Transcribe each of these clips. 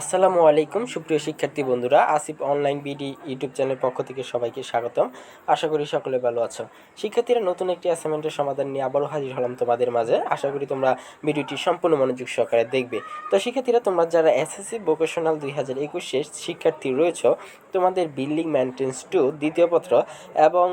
আসসালামু আলাইকুম সুপ্রিয় শিক্ষার্থী বন্ধুরা, আসিফ অনলাইন বিডি ইউটিউব চ্যানেলের পক্ষ থেকে সবাইকে স্বাগতম। আশা করি সকলে ভালো আছো। শিক্ষার্থীরা, নতুন একটি অ্যাসাইনমেন্টের সমাধান নিয়ে আবারও হাজির হলাম তোমাদের মাঝে। আশা করি তোমরা ভিডিওটি সম্পূর্ণ মনোযোগ সহকারে দেখবে। তো শিক্ষার্থীরা, তোমরা যারা এসএসসি ভোকেশনাল 2021 শিক্ষার্থী রয়েছে, তোমাদের বিল্ডিং মেইনটেন্স 2 দ্বিতীয় পত্র এবং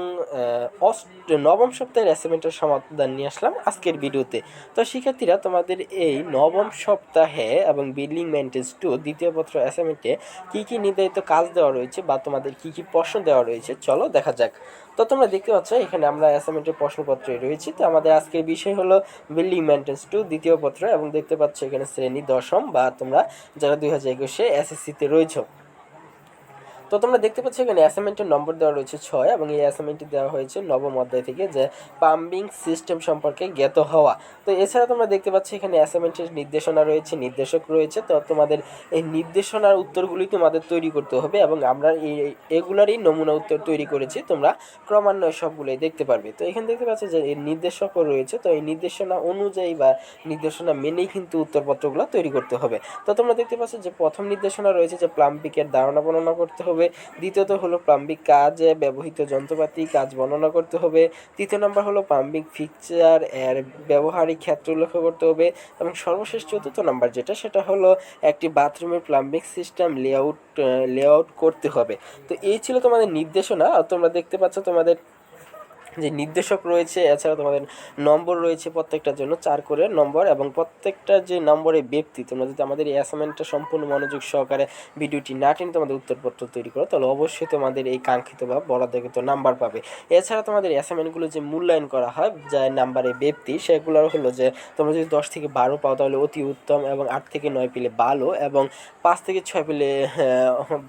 নবম সপ্তাহের অ্যাসাইনমেন্টের সমাধান নিয়ে আসলাম আজকের ভিডিওতে। তো শিক্ষার্থীরা, তোমাদের এই নবম সপ্তাহে এবং বিল্ডিং মেইনটেন্স 2 দ্বিতীয় পত্র অ্যাসাইনমেন্টে কী কী নির্ধারিত কাজ দেওয়া রয়েছে বা তোমাদের কী কী প্রশ্ন দেওয়া রয়েছে চলো দেখা যাক। তো তোমরা দেখতে পাচ্ছ এখানে আমরা অ্যাসাইনমেন্টের প্রশ্নপত্রে রয়েছি। তো আমাদের আজকের বিষয় হলো বিল্ডিং মেইনটেন্স 2 দ্বিতীয় পত্র এবং দেখতে পাচ্ছ এখানে শ্রেণী দশম বা তোমরা যারা 2021 এসএসসিতে রয়েছে। তো তোমরা দেখতে পাচ্ছ এখানে অ্যাসাইনমেন্টের নম্বর দেওয়া রয়েছে 6 এবং এই অ্যাসাইনমেন্টটি দেওয়া হয়েছে নবম অধ্যায় থেকে, যে পাম্পিং সিস্টেম সম্পর্কে জ্ঞাত হওয়া। তো এছাড়া তোমরা দেখতে পাচ্ছ এখানে অ্যাসাইনমেন্টের নির্দেশনা রয়েছে, নির্দেশক রয়েছে। তো তোমাদের এই নির্দেশনার উত্তরগুলি তোমাদের তৈরি করতে হবে এবং আমরা এগুলারই নমুনা উত্তর তৈরি করেছি, তোমরা ক্রমান্বয়ে সবগুলোই দেখতে পারবে। তো এখানে দেখতে পাচ্ছ যে এই নির্দেশকও রয়েছে। তো এই নির্দেশনা অনুযায়ী বা নির্দেশনা মেনেই কিন্তু উত্তরপত্রগুলো তৈরি করতে হবে। তো তোমরা দেখতে পাচ্ছ যে প্রথম নির্দেশনা রয়েছে যে প্লাম্বিংয়ের ধারণা বর্ণনা করতে হবে। দ্বিতীয়ত হলো প্লাম্বিং কাজে ব্যবহৃত যন্ত্রপাতি কাজ বর্ণনা করতে হবে। তৃতীয় নম্বর হলো প্লাম্বিং ফিক্সচার এর ব্যবহারিক ক্ষেত্র উল্লেখ করতে হবে এবং সর্বশেষ চতুর্থ নম্বর সেটা হলো একটি বাথরুমের প্লাম্বিং সিস্টেম লেআউট করতে হবে। তো এই ছিল তোমাদের নির্দেশনা। তোমরা দেখতে পাচ্ছ তোমাদের যে নির্দেশক রয়েছে, এছাড়া তোমাদের নম্বর রয়েছে প্রত্যেকটার জন্য 4 করে নম্বর এবং প্রত্যেকটা যে নম্বরের ব্যক্তি। তোমরা যদি আমাদের এই অ্যাসাইনমেন্টটা সম্পূর্ণ মনোযোগ সহকারে ভিডিওটি না টেনে তোমাদের উত্তরপত্র তৈরি করো, তাহলে অবশ্যই তোমাদের এই কাঙ্ক্ষিত বা বরাদ্দকৃত নাম্বার পাবে। এছাড়া তোমাদের অ্যাসাইনমেন্টগুলো যে মূল্যায়ন করা হয়, যে নাম্বারের ব্যক্তি, সেগুলো হলো যে তোমরা যদি 10 থেকে 12 পাও তাহলে অতি উত্তম, এবং 8 থেকে 9 পেলে ভালো, এবং 5 থেকে 6 পেলে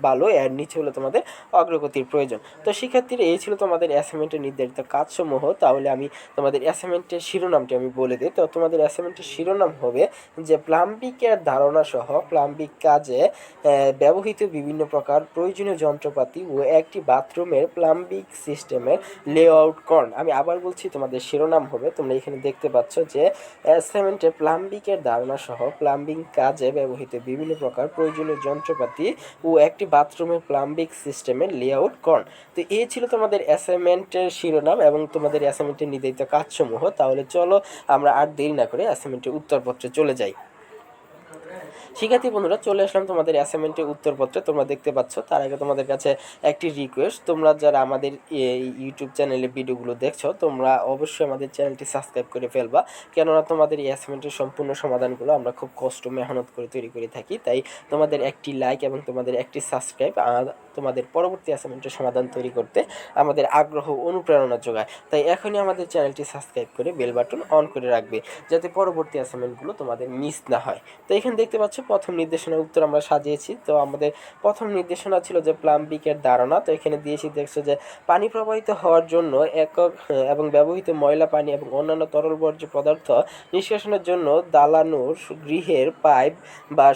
ভালো, এর নিচে হলো তোমাদের অগ্রগতির প্রয়োজন। তো শিক্ষার্থীরা, এই ছিল তোমাদের অ্যাসাইনমেন্টের নির্ধারিত কাজসমূহ। তাহলে আমি তোমাদের অ্যাসাইনমেন্টের শিরোনামটি আমি বলে দিই। তো তোমাদের অ্যাসাইনমেন্টের শিরোনাম হবে যে প্লাম্বিংয়ের ধারণা সহ প্লাম্বিং কাজে ব্যবহৃত বিভিন্ন প্রকার প্রয়োজনীয় যন্ত্রপাতি ও একটি বাথরুমের প্লাম্বিং সিস্টেমের লেআউট করণ। আমি আবার বলছি, তোমাদের শিরোনাম হবে, তোমরা এখানে দেখতে পাচ্ছ যে অ্যাসাইনমেন্টের প্লাম্বিংয়ের ধারণা সহ প্লাম্বিং কাজে ব্যবহৃত বিভিন্ন প্রকার প্রয়োজনীয় যন্ত্রপাতি ও একটি বাথরুমের প্লাম্বিং সিস্টেমের লেআউট করণ। তো এই ছিল তোমাদের অ্যাসাইনমেন্টের শিরোনাম এবং তোমাদের অ্যাসাইনমেন্টের নির্ধারিত কাজসমূহ। তাহলে চলো আমরা আর দেরি না করে অ্যাসাইনমেন্টের উত্তরপত্রে চলে যাই। শিক্ষার্থী বন্ধুরা, চলে আসলাম তোমাদের অ্যাসাইনমেন্টের উত্তরপত্রে। তোমরা দেখতে পাচ্ছ, তার আগে তোমাদের কাছে একটি রিকোয়েস্ট, তোমরা যারা আমাদের এই ইউটিউব চ্যানেলে ভিডিওগুলো দেখছো, তোমরা অবশ্যই আমাদের চ্যানেলটি সাবস্ক্রাইব করে ফেলবা, কেননা তোমাদের এই অ্যাসাইনমেন্টের সম্পূর্ণ সমাধানগুলো আমরা খুব কষ্ট মেহনত করে তৈরি করে থাকি। তাই তোমাদের একটি লাইক এবং তোমাদের একটি সাবস্ক্রাইব তোমাদের পরবর্তী অ্যাসাইনমেন্টের সমাধান তৈরি করতে আমাদের আগ্রহ অনুপ্রেরণা যোগায়। তাই এখনই আমাদের চ্যানেলটি সাবস্ক্রাইব করে বেল বাটন অন করে রাখবে, যাতে পরবর্তী অ্যাসাইনমেন্টগুলো তোমাদের মিস না হয়। তো এখানে দেখতে পাচ্ছ প্রথম নির্দেশনার উত্তর আমরা সাজিয়েছি। তো আমাদের প্রথম নির্দেশনা ছিল যে প্লাম্বিংয়ের ধারণা। তো এখানে দিয়েছি, দেখছো যে পানি প্রবাহিত হওয়ার জন্য একক এবং ব্যবহৃত ময়লা পানি এবং অন্যান্য তরল বর্জ্য পদার্থ নিষ্কাশনের জন্য দালানুর গৃহের পাইপ বা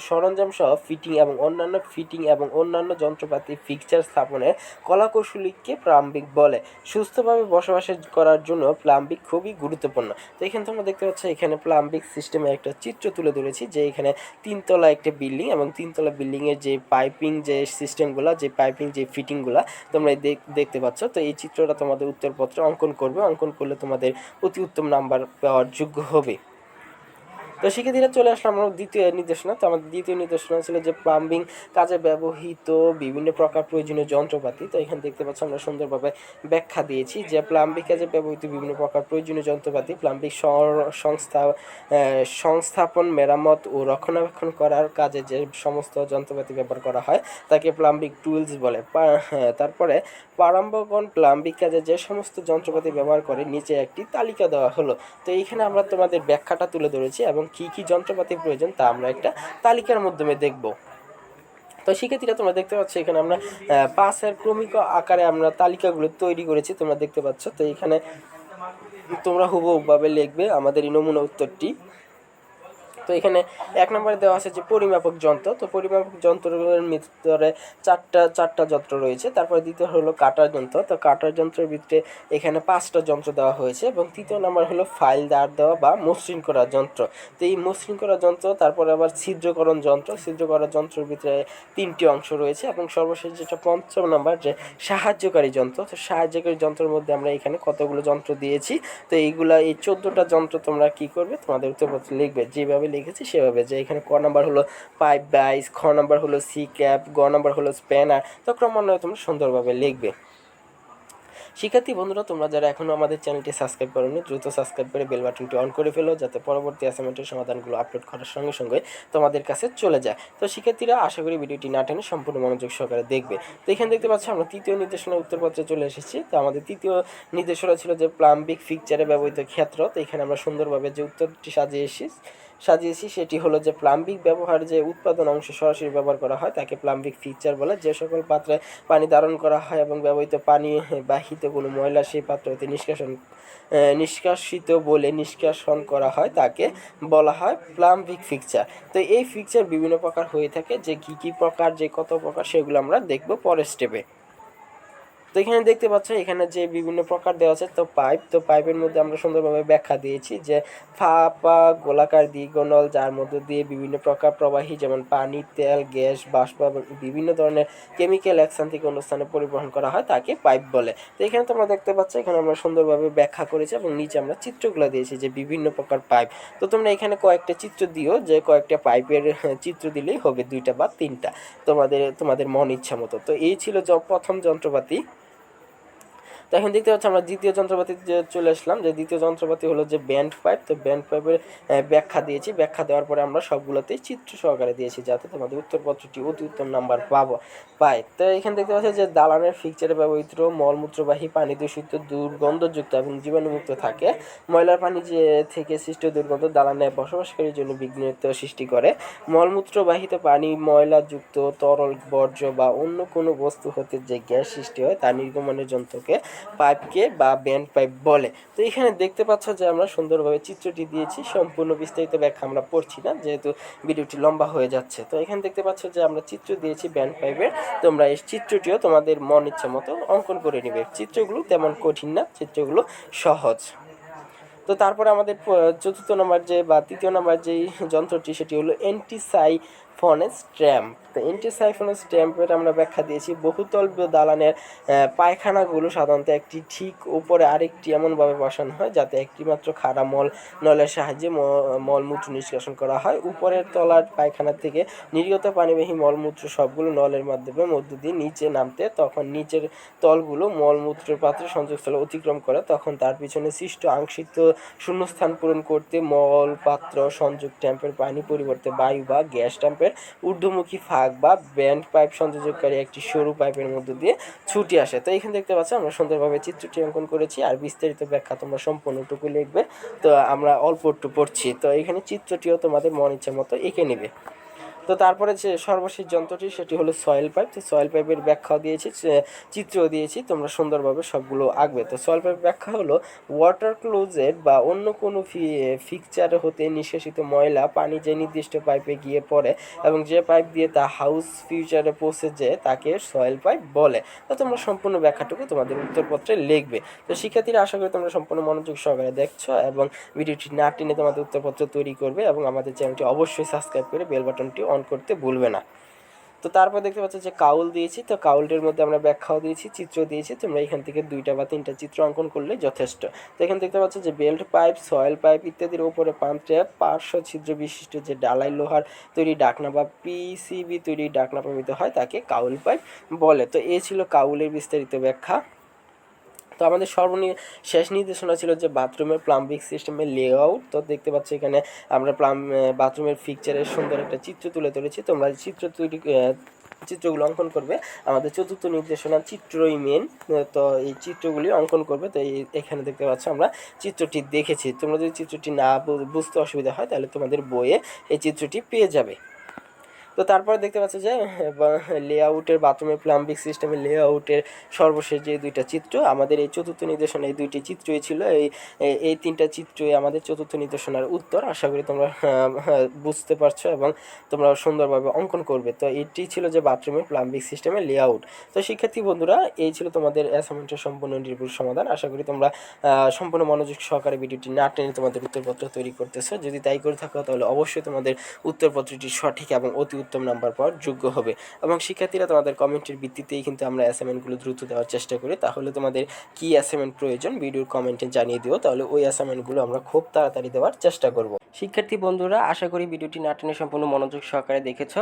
সরঞ্জাম সহ ফিটিং এবং অন্যান্য যন্ত্রপাতি ফিক্সচার স্থাপনের কলাকৌশলীকে প্লাম্বিং বলে। সুস্থভাবে বসবাস করার জন্য প্লাম্বিং খুবই গুরুত্বপূর্ণ। তো এখানে তোমরা দেখতে পাচ্ছ এখানে প্লাম্বিং সিস্টেমের একটা চিত্র তুলে ধরেছি, যে এখানে 3তলা একটা বিল্ডিং এবং 3তলা বিল্ডিংয়ের যে পাইপিং যে সিস্টেমগুলো, যে পাইপিং যে ফিটিংগুলো তোমরা দেখতে পাচ্ছ। তো এই চিত্রটা তোমাদের উত্তরপত্রে অঙ্কন করলে তোমাদের অতি উত্তম নাম্বার পাওয়ার যোগ্য হবে। তো শিক্ষার্থীরা, চলে আসলাম আমরা দ্বিতীয় নির্দেশনা। তো আমাদের দ্বিতীয় নির্দেশনা ছিল যে প্লাম্বিং কাজে ব্যবহৃত বিভিন্ন প্রকার প্রয়োজনীয় যন্ত্রপাতি। তো এখানে দেখতে পাচ্ছ আমরা সুন্দরভাবে ব্যাখ্যা দিয়েছি যে প্লাম্বিং কাজে ব্যবহৃত বিভিন্ন প্রকার প্রয়োজনীয় যন্ত্রপাতি প্লাম্বিং সংস্থাপন, মেরামত ও রক্ষণাবেক্ষণ করার কাজে যে সমস্ত যন্ত্রপাতি ব্যবহার করা হয় তাকে প্লাম্বিং টুলস বলে। তারপরে প্রারম্ভগণ প্লাম্বিং কাজে যে সমস্ত যন্ত্রপাতি ব্যবহার করে নিচে একটি তালিকা দেওয়া হলো। তো এইখানে আমরা তোমাদের ব্যাখ্যাটা তুলে ধরেছি এবং কি কি যন্ত্রপাতি প্রয়োজন তা আমরা একটা তালিকার মাধ্যমে দেখব। তো শিক্ষার্থীরা, তোমরা দেখতে পাচ্ছ এখানে আমরা 5 ক্রমিক আকারে আমরা তালিকাগুলো তৈরি করেছি, তোমরা দেখতে পাচ্ছ। তো এখানে তোমরা হুবহুভাবে লিখবে আমাদের এই নমুনা উত্তরটি। তো এখানে 1 নম্বরে দেওয়া আছে যে পরিমাপক যন্ত্র। তো পরিমাপক যন্ত্রের ভিতরে চারটা যন্ত্র রয়েছে। তারপরে দ্বিতীয় হলো কাটার যন্ত্র। তো কাটার যন্ত্রের ভিতরে এখানে 5টা যন্ত্র দেওয়া হয়েছে এবং তৃতীয় নম্বর হলো ফাইল দাঁড় দেওয়া বা মসৃণ করা যন্ত্র। তো এই মসৃণ করা যন্ত্র, তারপরে আবার ছিদ্রকরণ যন্ত্র, ছিদ্র করা যন্ত্রের ভিতরে 3টি অংশ রয়েছে এবং সর্বশেষ যেটা 5ম নম্বর যে সাহায্যকারী যন্ত্র। তো সাহায্যকারী যন্ত্রের মধ্যে আমরা এখানে কতগুলো যন্ত্র দিয়েছি। তো এই 14টা যন্ত্র তোমরা কি করবে, তোমাদের উত্তরপত্র লিখবে যেভাবে লিখেছি সেভাবে। যে এখানে ক নাম্বার হলো পাইপ বাইস, খ নাম্বার হলো সি ক্যাপ, গ নাম্বার হলো স্প্যানার। তো ক্রমান্বয়ে তোমরা সুন্দরভাবে লিখবে। শিক্ষার্থী বন্ধুরা, তোমরা যারা এখনও আমাদের চ্যানেলটি সাবস্ক্রাইব করোনি দ্রুত সাবস্ক্রাইব করে বেল বাটনটি অন করে ফেলো, যাতে পরবর্তী অ্যাসাইনমেন্টের সমাধানগুলো আপলোড করার সঙ্গে সঙ্গে তোমাদের কাছে চলে যায়। তো শিক্ষার্থীরা আশা করি ভিডিওটি না টেনে সম্পূর্ণ মনোযোগ সহকারে দেখবে। তো এখানে দেখতে পাচ্ছি আমরা তৃতীয় নির্দেশনার উত্তরপত্রে চলে এসেছি। তো আমাদের তৃতীয় নির্দেশনা ছিল যে প্লাম্বিক ফিক্সচারে ব্যবহৃত ক্ষেত্র। তো এখানে আমরা সুন্দরভাবে যে উত্তরটি সাজিয়েছি সেটি হলো যে প্লাম্বিক ব্যবহার যে উৎপাদন অংশ সরাসরি ব্যবহার করা হয় তাকে প্লাম্বিক ফিক্সচার বলে। যে সকল পাত্রে পানি ধারণ করা হয় এবং ব্যবহৃত পানি বাহিত কোনো ময়লা সেই পাত্র হতে নিষ্কাশন করা হয় তাকে বলা হয় প্লাম্বিক ফিক্সচার। তো এই ফিক্সচার বিভিন্ন প্রকার হয়ে থাকে, যে কী প্রকার, যে কত প্রকার, সেগুলো আমরা দেখব পরের স্টেপে। তো এখানে দেখতে পাচ্ছ এখানে যে বিভিন্ন প্রকার দেওয়া আছে। তো পাইপের মধ্যে আমরা সুন্দরভাবে ব্যাখ্যা দিয়েছি যে ফাঁপা গোলাকার দ্বিগোণল, যার মধ্য দিয়ে বিভিন্ন প্রকার প্রবাহী যেমন পানি, তেল, গ্যাস, বাষ্প এবং বিভিন্ন ধরনের কেমিক্যাল এক স্থান থেকে অন্য স্থানে পরিবহন করা হয় তাকে পাইপ বলে। তো এখানে তোমরা দেখতে পাচ্ছ এখানে আমরা সুন্দরভাবে ব্যাখ্যা করেছি এবং নিচে আমরা চিত্রগুলো দিয়েছি যে বিভিন্ন প্রকার পাইপ। তো তোমরা এখানে কয়েকটা চিত্র দিও, যে কয়েকটা পাইপের চিত্র দিলেই হবে, 2টা বা 3টা, তোমাদের মন ইচ্ছা মতো। তো এই ছিল প্রথম যন্ত্রপাতি। তো এখন দেখতে পাচ্ছি আমরা দ্বিতীয় যন্ত্রপাতি চলে আসলাম। যে দ্বিতীয় যন্ত্রপাতি হলো যে ব্যান্ড পাইপ। তো ব্যান্ড পাইপের ব্যাখ্যা দিয়েছি। ব্যাখ্যা দেওয়ার পরে আমরা সবগুলোতেই চিত্র সহকারে দিয়েছি যাতে তোমাদের উত্তরপত্রটি অতি উত্তম নাম্বার পায়। তো এখানে দেখতে পাচ্ছি যে দালানের ফিক্সচারে ব্যবহৃত মলমূত্রবাহী পানি দূষিত, দুর্গন্ধযুক্ত এবং জীবাণুমুক্ত থাকে। ময়লার পানি যে থেকে সৃষ্ট দুর্গন্ধ দালানে বসবাসকারীর জন্য বিঘ্নিত সৃষ্টি করে। মলমূত্রবাহিত পানি ময়লাযুক্ত তরল, বর্জ্য বা অন্য কোনো বস্তু হতে যে গ্যাস সৃষ্টি হয় তা নির্গমনের যন্ত্রকে পাইপকে বা ব্যান্ড পাইপ বলে। তো এখানে দেখতে পাচ্ছ যে আমরা সুন্দরভাবে চিত্রটি দিয়েছি। সম্পূর্ণ বিস্তারিত ব্যাখ্যা আমরা পড়ছি না, যেহেতু ভিডিওটি লম্বা হয়ে যাচ্ছে। তো এখানে দেখতে পাচ্ছ যে আমরা চিত্র দিয়েছি ব্যান্ড পাইপের। তোমরা এই চিত্রটিও তোমাদের মন ইচ্ছা মতো অঙ্কন করে নেবে। চিত্রগুলো তেমন কঠিন না, চিত্রগুলো সহজ। তো তারপরে আমাদের চতুর্থ নম্বর বা তৃতীয় নম্বর যেই যন্ত্রটি সেটি হলো অ্যান্টিসাইফনেস ট্র্যাম্প। তো অ্যান্টিসাইফনেস ট্র্যাম্পের আমরা ব্যাখ্যা দিয়েছি বহুতল দালানের পায়খানাগুলো সাধারণত একটি ঠিক উপরে আরেকটি এমনভাবে বসানো হয় যাতে একটি মাত্র খাড়া নলের সাহায্যে মলমূত্র নিষ্কাশন করা হয়। উপরের তলার পায়খানা থেকে নির্গত পানিবাহী মলমূত্র সবগুলো নলের মধ্য দিয়ে নিচে নামতে তখন নিচের তলগুলো মলমূত্রের পাত্রে সংযোগস্থলে অতিক্রম করে, তখন তার পিছনে সৃষ্ট আংশিক শূন্যস্থান পূরণ করতে মল পাত্র সংযোগ ট্যাম্পের পানি পরিবর্তে বায়ু বা গ্যাস ট্যাম্পের ঊর্ধ্বমুখী ফাঁক বা ব্যান্ড পাইপ সংযোজকারী একটি সরু পাইপের মধ্য দিয়ে ছুটে আসে। তো এখানে দেখতে পাচ্ছ আমরা সুন্দরভাবে চিত্রটি অঙ্কন করেছি, আর বিস্তারিত ব্যাখ্যা তোমরা সম্পূর্ণটুকু লিখবে। তো আমরা অল্প একটু পড়ছি। তো এখানে চিত্রটিও তোমাদের মন ইচ্ছা মতো এঁকে নেবে। তো তারপরে যে সর্বশেষ যন্ত্রটি সেটি হলো সয়েল পাইপ। তো সয়েল পাইপের ব্যাখ্যাও দিয়েছি, চিত্রও দিয়েছি, তোমরা সুন্দরভাবে সবগুলো আঁকবে। তো সয়েল পাইপের ব্যাখ্যা হলো ওয়াটার ক্লোজেট বা অন্য কোনো ফিক্সচার হতে নিষ্কাশিত ময়লা পানি যে নির্দিষ্ট পাইপে গিয়ে পড়ে এবং যে পাইপ দিয়ে তা হাউস ফিউচারে পৌঁছে যায় তাকে সয়েল পাইপ বলে। তো তোমরা সম্পূর্ণ ব্যাখ্যাটুকু তোমাদের উত্তরপত্রে লিখবে। তো শিক্ষার্থীরা আশা করি তোমরা সম্পূর্ণ মনোযোগ সহকারে দেখছো এবং ভিডিওটি না টেনে তোমাদের উত্তরপত্র তৈরি করবে এবং আমাদের চ্যানেলটি অবশ্যই সাবস্ক্রাইব করে বেল বাটনটি অন করতে ভুলবে না। তো তারপর দেখতে পাচ্ছ যে কাউল দিয়েছি। তো কাউলটির মধ্যে আমরা ব্যাখ্যাও দিয়েছি, চিত্র দিয়েছি। তোমরা এখান থেকে 2টা বা 3টা চিত্র অঙ্কন করলে যথেষ্ট। তো এখানে দেখতে পাচ্ছ যে বেল্ট পাইপ, সয়েল পাইপ ইত্যাদির উপরে পাম্পে পার্শ্ব ছিদ্র বিশিষ্ট যে ডালাই লোহার তৈরি ডাকনা বা পিসিবি তৈরি ডাকনা প্রমিত হয় তাকে কাউল পাইপ বলে। তো এই ছিল কাউলের বিস্তারিত ব্যাখ্যা। তো আমাদের শেষ নির্দেশনা ছিল যে বাথরুমের প্লাম্বিং সিস্টেমের লেআউট। তো দেখতে পাচ্ছ এখানে আমরা বাথরুমের ফিক্সচারের সুন্দর একটা চিত্র তুলে ধরেছি। তোমরা চিত্রগুলো অঙ্কন করবে। আমাদের চতুর্থ নির্দেশনা চিত্রই মেন। তো এই চিত্রগুলি অঙ্কন করবে। তো এখানে দেখতে পাচ্ছ আমরা চিত্রটি দেখেছি। তোমরা যদি চিত্রটি না বুঝতে অসুবিধা হয় তাহলে তোমাদের বইয়ে এই চিত্রটি পেয়ে যাবে। তো তারপরে দেখতে পাচ্ছ যে লেআউটের বাথরুমের প্লাম্বিং সিস্টেমের লেআউটের সর্বশেষ যে দুইটা চিত্র আমাদের এই চতুর্থ নির্দেশনা, এই দুইটি চিত্রই ছিল, এই তিনটা চিত্রই আমাদের চতুর্থ নির্দেশনার উত্তর। আশা করি তোমরা বুঝতে পারছো এবং তোমরা সুন্দরভাবে অঙ্কন করবে। তো এটি ছিল যে বাথরুমের প্লাম্বিং সিস্টেমের লেআউট। তো শিক্ষার্থী বন্ধুরা, এই ছিল তোমাদের অ্যাসাইনমেন্টের সম্পূর্ণ নির্ভুল সমাধান। আশা করি তোমরা সম্পূর্ণ মনোযোগ সহকারে ভিডিওটি না টেনে তোমাদের উত্তরপত্র তৈরি করতেছো। যদি তাই করে থাকো তাহলে অবশ্যই তোমাদের উত্তরপত্রটি সঠিক এবং অতি উত্তম নাম্বার পাওয়ার যোগ্য হবে। এবং শিক্ষার্থীরা, তোমাদের কমেন্টের ভিত্তিতেই কিন্তু আমরা অ্যাসাইনমেন্টগুলো দ্রুত দেওয়ার চেষ্টা করি। তাহলে তোমাদের কী অ্যাসাইনমেন্ট প্রয়োজন ভিডিওর কমেন্টে জানিয়ে দিও, তাহলে ওই অ্যাসাইনমেন্টগুলো আমরা খুব তাড়াতাড়ি দেওয়ার চেষ্টা করব। শিক্ষার্থী বন্ধুরা, আশা করি ভিডিওটি না টেনে সম্পূর্ণ মনোযোগ সহকারে দেখেছো।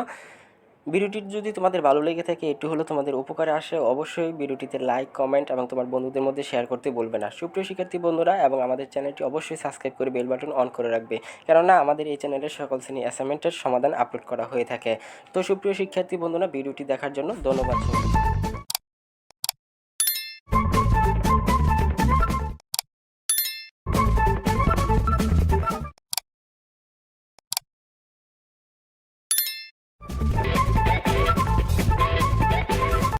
ভিডিওটি যদি তোমাদের ভালো লেগে থাকে, একটু হলেও তোমাদের উপকারে আসে, অবশ্যই ভিডিওটিতে লাইক, কমেন্ট এবং তোমার বন্ধুদের মধ্যে শেয়ার করতে বলবে না। সুপ্রিয় শিক্ষার্থী বন্ধুরা, এবং আমাদের চ্যানেলটি অবশ্যই সাবস্ক্রাইব করে বেল বাটন অন করে রাখবে, কেননা আমাদের এই চ্যানেলে সকল শ্রেণী অ্যাসাইনমেন্টের সমাধান আপলোড করা হয়ে থাকে। তো সুপ্রিয় শিক্ষার্থী বন্ধুরা, ভিডিওটি দেখার জন্য ধন্যবাদ।